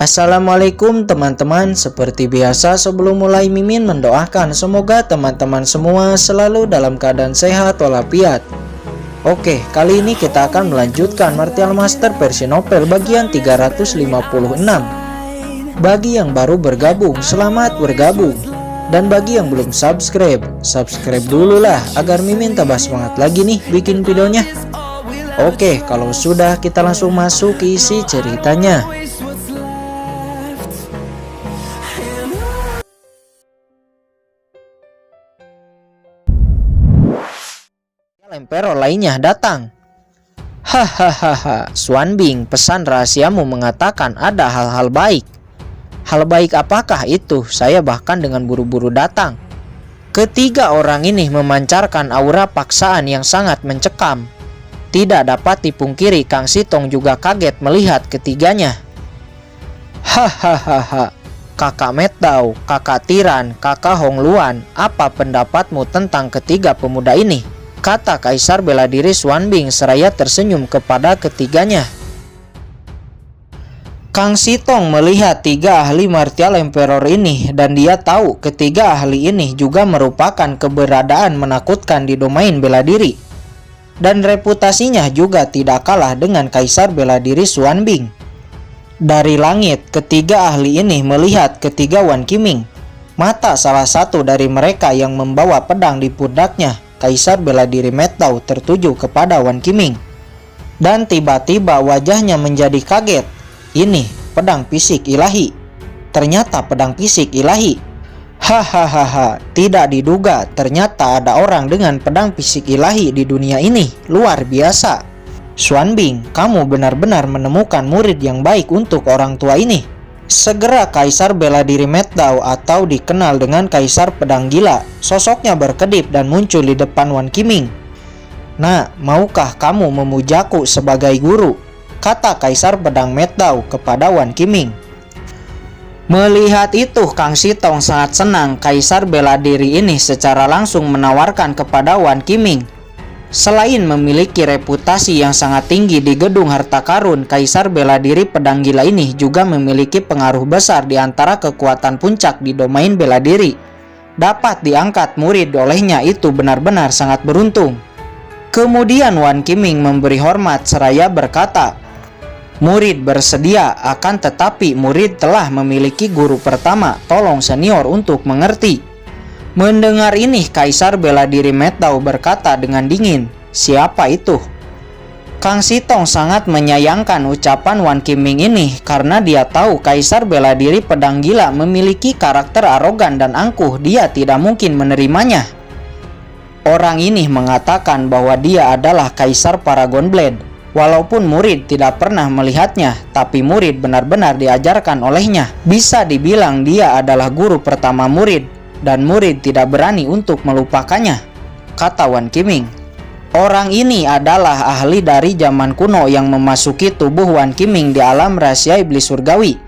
Assalamualaikum teman-teman. Seperti biasa sebelum mulai Mimin mendoakan semoga teman-teman semua selalu dalam keadaan sehat walafiat. Oke, kali ini kita akan melanjutkan Martial Master versi novel bagian 356. Bagi yang baru bergabung, selamat bergabung. Dan bagi yang belum subscribe dulu lah agar Mimin tambah semangat lagi nih bikin videonya. Oke, kalau sudah kita langsung masuk ke isi ceritanya. Emperor lainnya datang. Hahaha, Xuanbing, pesan rahasiamu mengatakan ada hal-hal baik. Hal baik apakah itu? Saya bahkan dengan buru-buru datang. Ketiga orang ini memancarkan aura paksaan yang sangat mencekam. Tidak dapat dipungkiri, Kang Sitong juga kaget melihat ketiganya. Hahaha, Kakak Metdao, Kakak Tiran, Kakak Hongluan, apa pendapatmu tentang ketiga pemuda ini? Kata Kaisar bela diri Xuanbing seraya tersenyum kepada ketiganya. Kang Sitong melihat tiga ahli Martial Emperor ini dan dia tahu ketiga ahli ini juga merupakan keberadaan menakutkan di domain bela diri. Dan reputasinya juga tidak kalah dengan Kaisar bela diri Xuanbing. Dari langit, ketiga ahli ini melihat ketiga Wan Qiming. Mata salah satu dari mereka yang membawa pedang di pundaknya, Kaisar bela diri Metdao, tertuju kepada Wan Qiming. Dan tiba-tiba wajahnya menjadi kaget. Ini pedang fisik ilahi. Ternyata pedang fisik ilahi. Hahaha, tidak diduga ternyata ada orang dengan pedang fisik ilahi di dunia ini. Luar biasa. Xuanbing, kamu benar-benar menemukan murid yang baik untuk orang tua ini. Segera Kaisar bela diri Metdao atau dikenal dengan Kaisar Pedang Gila, sosoknya berkedip dan muncul di depan Wan Qiming. Nah, maukah kamu memujaku sebagai guru? Kata Kaisar Pedang Metdao kepada Wan Qiming. Melihat itu, Kang Sitong sangat senang Kaisar bela diri ini secara langsung menawarkan kepada Wan Qiming. Selain memiliki reputasi yang sangat tinggi di gedung harta karun, Kaisar bela diri Pedang Gila ini juga memiliki pengaruh besar di antara kekuatan puncak di domain bela diri. Dapat diangkat murid olehnya itu benar-benar sangat beruntung. Kemudian Wan Qiming memberi hormat seraya berkata, murid bersedia, akan tetapi murid telah memiliki guru pertama, tolong senior untuk mengerti. Mendengar ini, Kaisar bela diri Metdao berkata dengan dingin, siapa itu? Kang Sitong sangat menyayangkan ucapan Wan Qiming ini karena dia tahu Kaisar bela diri Pedang Gila memiliki karakter arogan dan angkuh, dia tidak mungkin menerimanya. Orang ini mengatakan bahwa dia adalah Kaisar Paragon Blade. Walaupun murid tidak pernah melihatnya, tapi murid benar-benar diajarkan olehnya. Bisa dibilang dia adalah guru pertama murid. Dan murid tidak berani untuk melupakannya, kata Wan Qiming. Orang ini adalah ahli dari zaman kuno yang memasuki tubuh Wan Qiming di alam rahasia iblis surgawi.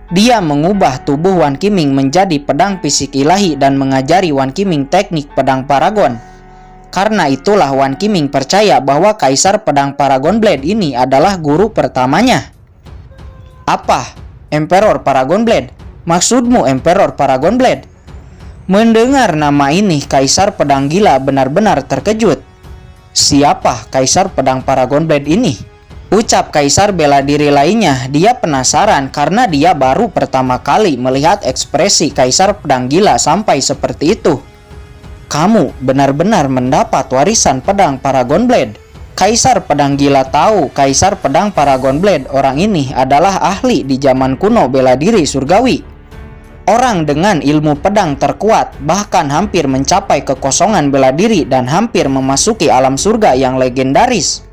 Dia mengubah tubuh Wan Qiming menjadi pedang fisik ilahi dan mengajari Wan Qiming teknik pedang paragon. Karena itulah Wan Qiming percaya bahwa Kaisar Pedang Paragon Blade ini adalah guru pertamanya. Apa? Emperor Paragon Blade? Maksudmu Emperor Paragon Blade? Mendengar nama ini, Kaisar Pedang Gila benar-benar terkejut. Siapa Kaisar Pedang Paragon Blade ini? Ucap Kaisar bela diri lainnya, dia penasaran karena dia baru pertama kali melihat ekspresi Kaisar Pedang Gila sampai seperti itu. Kamu benar-benar mendapat warisan Pedang Paragon Blade. Kaisar Pedang Gila tahu Kaisar Pedang Paragon Blade orang ini adalah ahli di zaman kuno bela diri surgawi. Orang dengan ilmu pedang terkuat, bahkan hampir mencapai kekosongan bela diri dan hampir memasuki alam surga yang legendaris.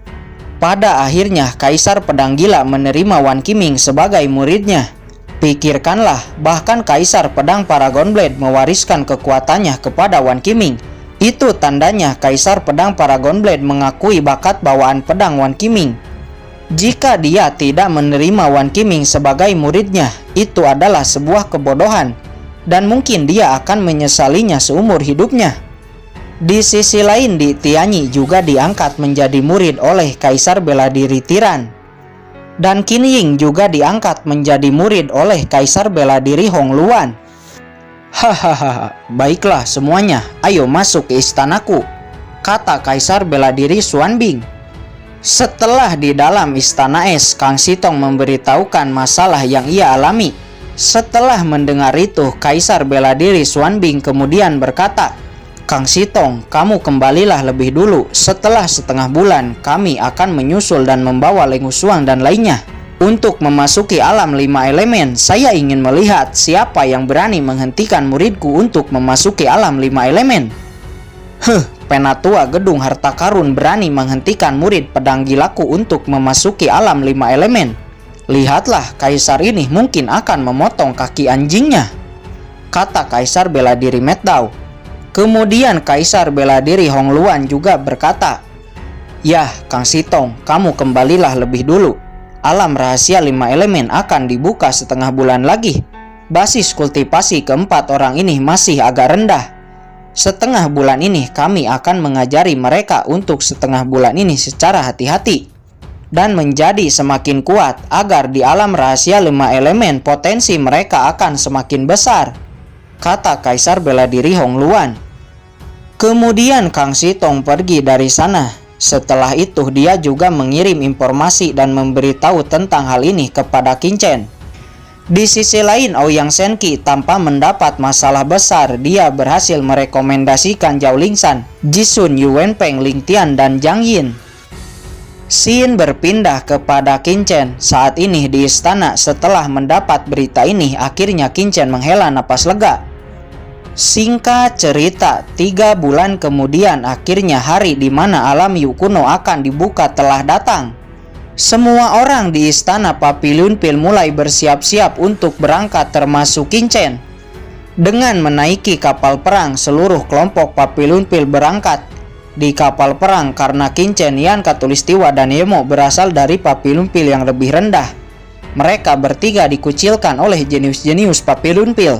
Pada akhirnya Kaisar Pedang Gila menerima Wan Qiming sebagai muridnya. Pikirkanlah, bahkan Kaisar Pedang Paragon Blade mewariskan kekuatannya kepada Wan Qiming. Itu tandanya Kaisar Pedang Paragon Blade mengakui bakat bawaan pedang Wan Qiming. Jika dia tidak menerima Wan Qiming sebagai muridnya, itu adalah sebuah kebodohan, dan mungkin dia akan menyesalinya seumur hidupnya. Di sisi lain, Di Tianyi juga diangkat menjadi murid oleh Kaisar bela diri Tiran. Dan Qin Ying juga diangkat menjadi murid oleh Kaisar Bela Diri Hong Luan. Hahaha, baiklah semuanya, ayo masuk ke istanaku, kata Kaisar Bela Diri Xuan Bing. Setelah di dalam istana es, Kang Sitong memberitahukan masalah yang ia alami. Setelah mendengar itu, Kaisar Bela Diri Xuan Bing kemudian berkata, Kang Sitong, kamu kembalilah lebih dulu. Setelah setengah bulan, kami akan menyusul dan membawa Leng Xuang dan lainnya untuk memasuki alam 5 elemen. Saya ingin melihat siapa yang berani menghentikan muridku untuk memasuki alam 5 elemen. Penatua Gedung Harta Karun berani menghentikan murid pedang gilaku untuk memasuki alam 5 elemen. Lihatlah, kaisar ini mungkin akan memotong kaki anjingnya, kata Kaisar Bela Diri Metdao. Kemudian Kaisar Bela Diri Hong Luan juga berkata, Yah, Kang Sitong, kamu kembalilah lebih dulu. Alam rahasia 5 elemen akan dibuka setengah bulan lagi. Basis kultivasi keempat orang ini masih agak rendah. Setengah bulan ini kami akan mengajari mereka untuk setengah bulan ini secara hati-hati dan menjadi semakin kuat agar di alam rahasia 5 elemen potensi mereka akan semakin besar, kata Kaisar Bela Diri Hong Luan. Kemudian Kang Sitong pergi dari sana. Setelah itu dia juga mengirim informasi dan memberitahu tentang hal ini kepada Qin Chen. Di sisi lain, Ouyang Shenqi tanpa mendapat masalah besar, dia berhasil merekomendasikan Zhao Lingshan, Jisun, Yuan Peng, Ling Tian, dan Jiang Yin. Xin berpindah kepada Qin Chen. Saat ini di istana, setelah mendapat berita ini, akhirnya Qin Chen menghela napas lega. Singkat cerita, 3 bulan kemudian akhirnya hari di mana alam Yu kuno akan dibuka telah datang. Semua orang di istana Papiliun Pil mulai bersiap-siap untuk berangkat termasuk Qin Chen. Dengan menaiki kapal perang, seluruh kelompok Papiliun Pil berangkat. Di kapal perang karena Qin Chen, Yan Katulistiwa, dan Yemo berasal dari Papiliun Pil yang lebih rendah. Mereka bertiga dikucilkan oleh jenius-jenius Papiliun Pil.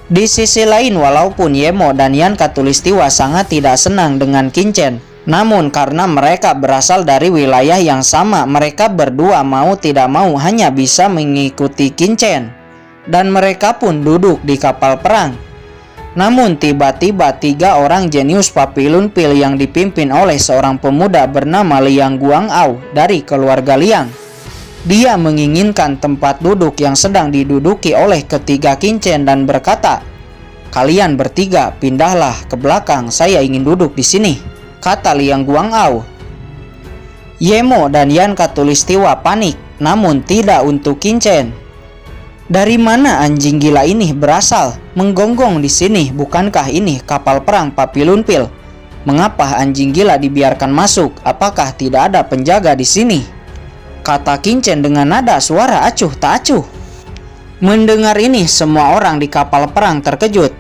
Di sisi lain, walaupun Yemo dan Yan Katulistiwa sangat tidak senang dengan Qin Chen, namun karena mereka berasal dari wilayah yang sama, mereka berdua mau tidak mau hanya bisa mengikuti Qin Chen. Dan mereka pun duduk di kapal perang. Namun tiba-tiba 3 orang jenius Papiliun Pil yang dipimpin oleh seorang pemuda bernama Liang Guangao dari keluarga Liang. Dia menginginkan tempat duduk yang sedang diduduki oleh ketiga Qin Chen dan berkata, "Kalian bertiga pindahlah ke belakang, saya ingin duduk di sini," kata Liang Guangao. Yemo dan Yan Katulistiwa panik, namun tidak untuk Qin Chen. Dari mana anjing gila ini berasal? Menggonggong di sini, bukankah ini kapal perang Papiliun Pil? Mengapa anjing gila dibiarkan masuk? Apakah tidak ada penjaga di sini? Kata Qin Chen dengan nada suara acuh tak acuh. Mendengar ini, semua orang di kapal perang terkejut,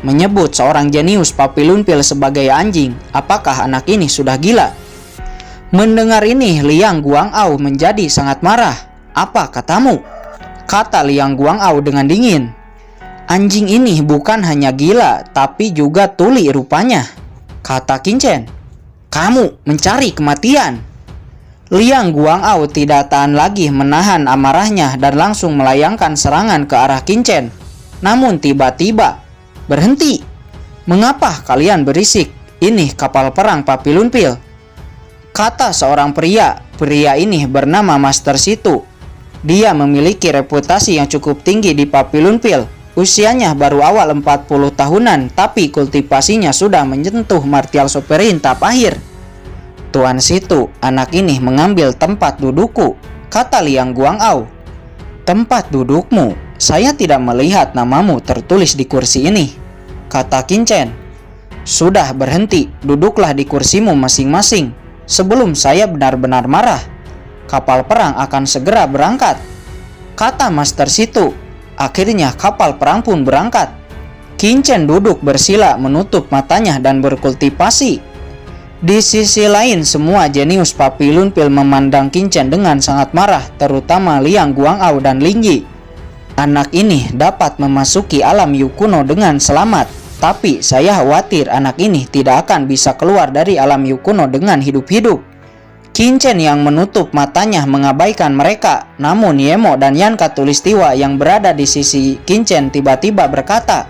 menyebut seorang jenius Papiliun Pil sebagai anjing. Apakah anak ini sudah gila? Mendengar ini, Liang Guangao menjadi sangat marah. "Apa katamu?" kata Liang Guangao dengan dingin. "Anjing ini bukan hanya gila, tapi juga tuli rupanya," kata Qin Chen. "Kamu mencari kematian." Liang Guangao tidak tahan lagi menahan amarahnya dan langsung melayangkan serangan ke arah Qin Chen. Namun tiba-tiba, "Berhenti! Mengapa kalian berisik? Ini kapal perang Papiliun Pil," kata seorang pria. Pria ini bernama Master Situ. Dia memiliki reputasi yang cukup tinggi di Papiliun Pil. Usianya baru awal 40 tahunan, tapi kultivasinya sudah menyentuh martial sovereign tahap akhir. "Tuan Situ, anak ini mengambil tempat dudukku," kata Liang Guangao. "Tempat dudukmu? Saya tidak melihat namamu tertulis di kursi ini," kata Qin Chen. "Sudah berhenti, duduklah di kursimu masing-masing sebelum saya benar-benar marah. Kapal perang akan segera berangkat," kata Master Situ. Akhirnya kapal perang pun berangkat. Qin Chen duduk bersila menutup matanya dan berkultivasi. Di sisi lain, semua jenius Papiliun Pil memandang Qin Chen dengan sangat marah, terutama Liang Guangao dan Ling Yi. Anak ini dapat memasuki alam Yu kuno dengan selamat, tapi saya khawatir anak ini tidak akan bisa keluar dari alam Yu kuno dengan hidup-hidup, Kincen yang menutup matanya mengabaikan mereka. Namun Yemo dan Yan Katulistiwa yang berada di sisi Kincen tiba-tiba berkata,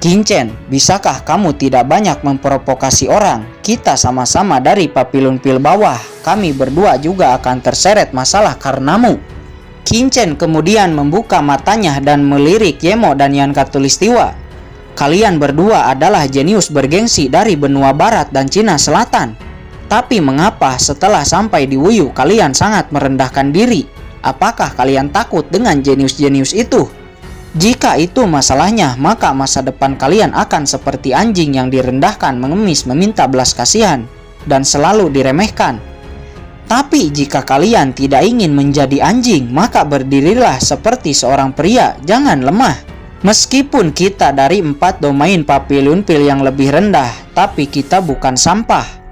"Kincen, bisakah kamu tidak banyak memprovokasi orang? Kita sama-sama dari Papilun Pil bawah. Kami berdua juga akan terseret masalah karenamu." Kincen kemudian membuka matanya dan melirik Yemo dan Yan Katulistiwa. "Kalian berdua adalah jenius bergengsi dari benua barat dan Cina Selatan. Tapi mengapa setelah sampai di Wuyu kalian sangat merendahkan diri? Apakah kalian takut dengan jenius-jenius itu? Jika itu masalahnya, maka masa depan kalian akan seperti anjing yang direndahkan, mengemis, meminta belas kasihan, dan selalu diremehkan. Tapi jika kalian tidak ingin menjadi anjing, maka berdirilah seperti seorang pria, jangan lemah. Meskipun kita dari 4 domain Papilun Pil yang lebih rendah, tapi kita bukan sampah.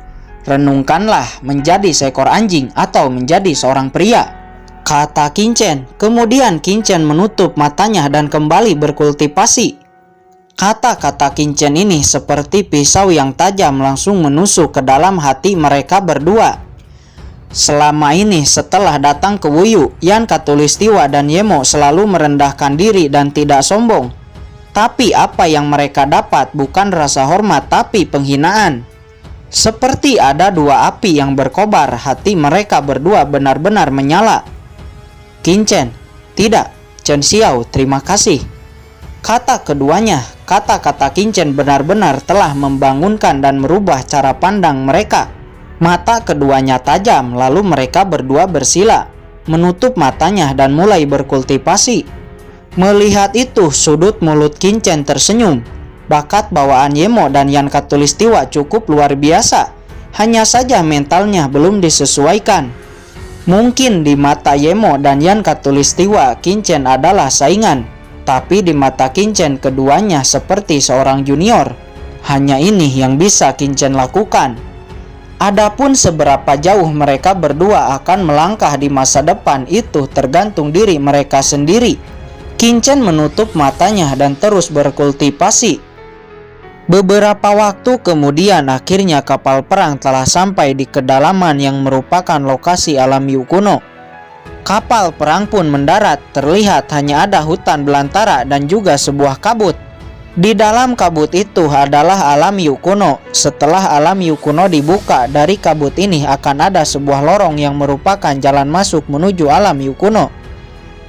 Renungkanlah menjadi seekor anjing atau menjadi seorang pria," kata Kincen. Kemudian Kincen menutup matanya dan kembali berkultivasi. Kata-kata Kincen ini seperti pisau yang tajam langsung menusuk ke dalam hati mereka berdua. Selama ini setelah datang ke Wuyu, Yan Katulistiwa dan Yemo selalu merendahkan diri dan tidak sombong. Tapi apa yang mereka dapat bukan rasa hormat tapi penghinaan. Seperti ada 2 api yang berkobar, hati mereka berdua benar-benar menyala. "Kincen, tidak. Chen Xiao, terima kasih," kata keduanya. Kata-kata Kincen benar-benar telah membangunkan dan merubah cara pandang mereka. Mata keduanya tajam, lalu mereka berdua bersila, menutup matanya dan mulai berkultivasi. Melihat itu, sudut mulut Kincen tersenyum. Bakat bawaan Yemo dan Yan Katulistiwa cukup luar biasa. Hanya saja mentalnya belum disesuaikan. Mungkin di mata Yemo dan Yan Katulistiwa, Kincen adalah saingan. Tapi di mata Kincen keduanya seperti seorang junior. Hanya ini yang bisa Kincen lakukan. Adapun seberapa jauh mereka berdua akan melangkah di masa depan itu tergantung diri mereka sendiri. Kincen menutup matanya dan terus berkultivasi. Beberapa waktu kemudian akhirnya kapal perang telah sampai di kedalaman yang merupakan lokasi alam Yu kuno. Kapal perang pun mendarat, terlihat hanya ada hutan belantara dan juga sebuah kabut. Di dalam kabut itu adalah alam Yu kuno. Setelah alam Yu kuno dibuka, dari kabut ini akan ada sebuah lorong yang merupakan jalan masuk menuju alam Yu kuno.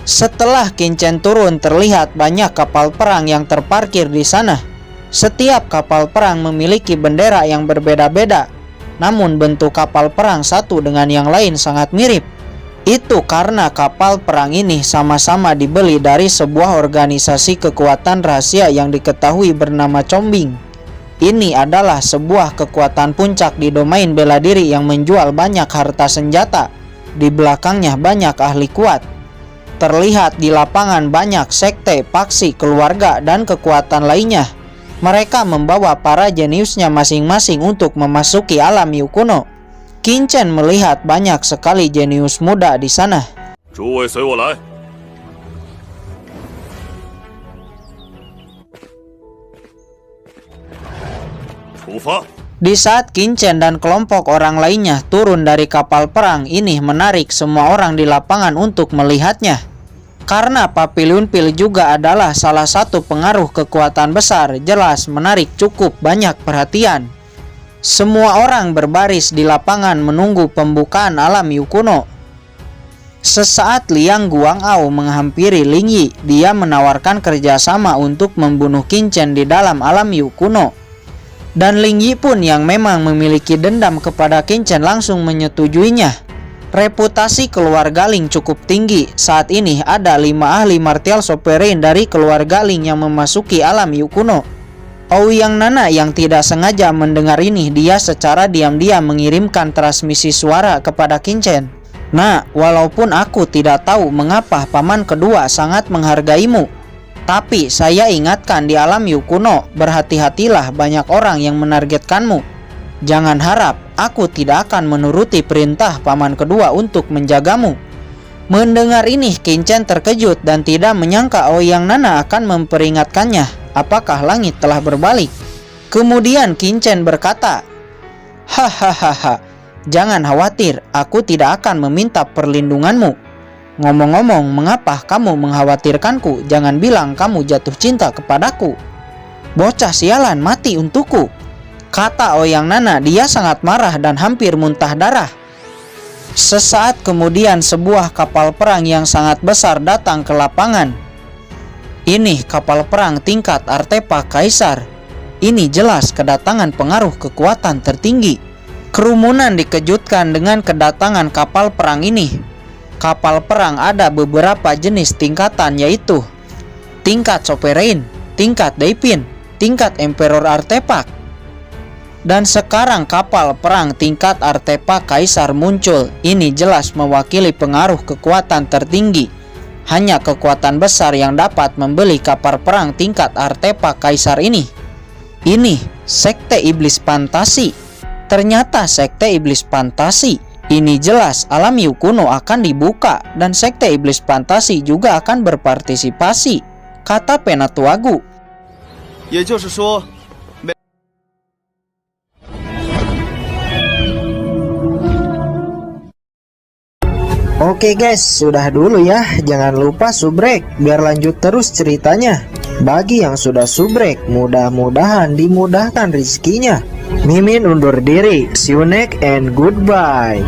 Setelah Kincen turun, terlihat banyak kapal perang yang terparkir di sana. Setiap kapal perang memiliki bendera yang berbeda-beda, namun bentuk kapal perang satu dengan yang lain sangat mirip. Itu karena kapal perang ini sama-sama dibeli dari sebuah organisasi kekuatan rahasia yang diketahui bernama Combing. Ini adalah sebuah kekuatan puncak di domain bela diri yang menjual banyak harta senjata. Di belakangnya banyak ahli kuat. Terlihat di lapangan banyak sekte, paksi, keluarga, dan kekuatan lainnya. Mereka membawa para jeniusnya masing-masing untuk memasuki alam Yu kuno. Kincen melihat banyak sekali jenius muda di sana. Di saat Kincen dan kelompok orang lainnya turun dari kapal perang ini, menarik semua orang di lapangan untuk melihatnya. Karena Papilun Pil juga adalah salah satu pengaruh kekuatan besar, jelas menarik cukup banyak perhatian. Semua orang berbaris di lapangan menunggu pembukaan alam Yu kuno. Sesaat Liang Guang'ao menghampiri Ling Yi. Dia menawarkan kerjasama untuk membunuh Kincen di dalam alam Yu kuno. Dan Ling Yi pun yang memang memiliki dendam kepada Kincen langsung menyetujuinya. Reputasi keluarga Ling cukup tinggi. Saat ini ada 5 ahli martial sovereign dari keluarga Ling yang memasuki alam Yu kuno. Ouyang Nana yang tidak sengaja mendengar ini, dia secara diam-diam mengirimkan transmisi suara kepada Kincen. "Nah, walaupun aku tidak tahu mengapa paman kedua sangat menghargaimu, tapi saya ingatkan di alam Yu kuno, berhati-hatilah, banyak orang yang menargetkanmu. Jangan harap aku tidak akan menuruti perintah paman kedua untuk menjagamu." Mendengar ini, Kincen terkejut dan tidak menyangka Ouyang Nana akan memperingatkannya. Apakah langit telah berbalik? Kemudian Kincen berkata, "Hahaha, Jangan khawatir, aku tidak akan meminta perlindunganmu. Ngomong-ngomong, mengapa kamu mengkhawatirkanku? Jangan bilang kamu jatuh cinta kepadaku. Bocah sialan, mati untukku, kata Oyang Nana. Dia sangat marah dan hampir muntah darah. Sesaat kemudian sebuah kapal perang yang sangat besar datang ke lapangan. Ini kapal perang tingkat artepak kaisar. Ini jelas kedatangan pengaruh kekuatan tertinggi. Kerumunan dikejutkan dengan kedatangan kapal perang ini. Kapal perang ada beberapa jenis tingkatan, yaitu tingkat Sovereign, tingkat Daiphin, tingkat Emperor Artepak. Dan sekarang kapal perang tingkat artepak kaisar muncul. Ini jelas mewakili pengaruh kekuatan tertinggi. Hanya kekuatan besar yang dapat membeli kapal perang tingkat artepak kaisar ini. Ini sekte iblis fantasi. Ternyata sekte iblis fantasi. Ini jelas alam Yu kuno akan dibuka dan sekte iblis fantasi juga akan berpartisipasi, kata Penatuagu. 也就是说， Oke guys, sudah dulu ya. Jangan lupa subrek biar lanjut terus ceritanya. Bagi yang sudah subrek, mudah-mudahan dimudahkan rezekinya. Mimin undur diri. See you next and goodbye.